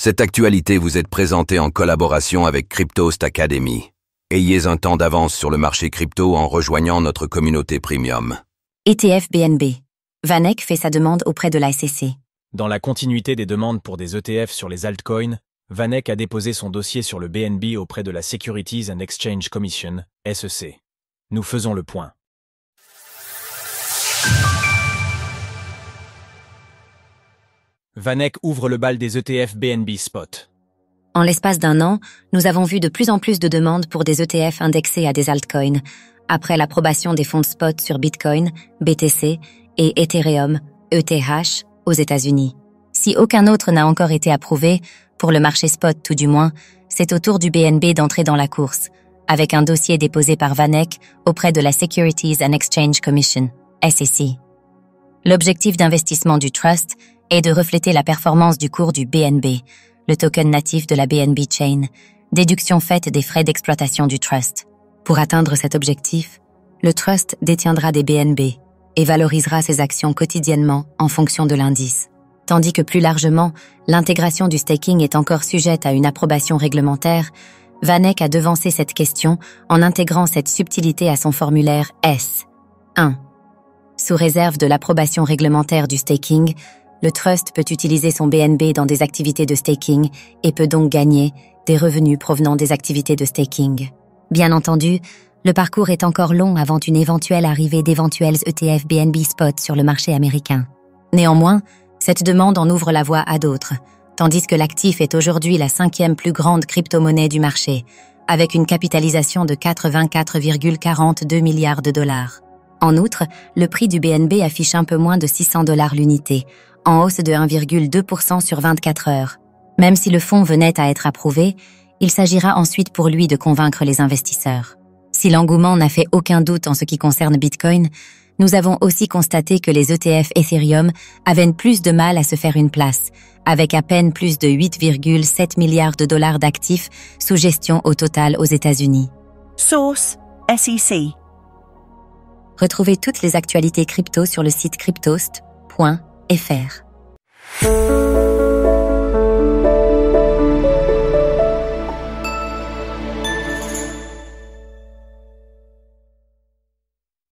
Cette actualité vous est présentée en collaboration avec Cryptost Academy. Ayez un temps d'avance sur le marché crypto en rejoignant notre communauté premium. ETF BNB. VanEck fait sa demande auprès de la SEC. Dans la continuité des demandes pour des ETF sur les altcoins, VanEck a déposé son dossier sur le BNB auprès de la Securities and Exchange Commission, SEC. Nous faisons le point. VanEck ouvre le bal des ETF BNB Spot. En l'espace d'un an, nous avons vu de plus en plus de demandes pour des ETF indexés à des altcoins, après l'approbation des fonds de spot sur Bitcoin, BTC et Ethereum, ETH, aux États-Unis. Si aucun autre n'a encore été approuvé, pour le marché spot tout du moins, c'est au tour du BNB d'entrer dans la course, avec un dossier déposé par VanEck auprès de la Securities and Exchange Commission, SEC. L'objectif d'investissement du Trust est de refléter la performance du cours du BNB, le token natif de la BNB Chain, déduction faite des frais d'exploitation du Trust. Pour atteindre cet objectif, le Trust détiendra des BNB et valorisera ses actions quotidiennement en fonction de l'indice. Tandis que plus largement, l'intégration du staking est encore sujette à une approbation réglementaire, VanEck a devancé cette question en intégrant cette subtilité à son formulaire S. 1. Sous réserve de l'approbation réglementaire du staking, le Trust peut utiliser son BNB dans des activités de staking et peut donc gagner des revenus provenant des activités de staking. Bien entendu, le parcours est encore long avant une éventuelle arrivée d'éventuels ETF BNB Spot sur le marché américain. Néanmoins, cette demande en ouvre la voie à d'autres, tandis que l'actif est aujourd'hui la 5e plus grande crypto-monnaie du marché, avec une capitalisation de 84,42 milliards de dollars. En outre, le prix du BNB affiche un peu moins de $600 l'unité, en hausse de 1,2% sur 24 heures. Même si le fonds venait à être approuvé, il s'agira ensuite pour lui de convaincre les investisseurs. Si l'engouement n'a fait aucun doute en ce qui concerne Bitcoin, nous avons aussi constaté que les ETF Ethereum avaient plus de mal à se faire une place, avec à peine plus de 8,7 milliards de dollars d'actifs sous gestion au total aux États-Unis. Source: SEC. Retrouvez toutes les actualités crypto sur le site cryptost.fr.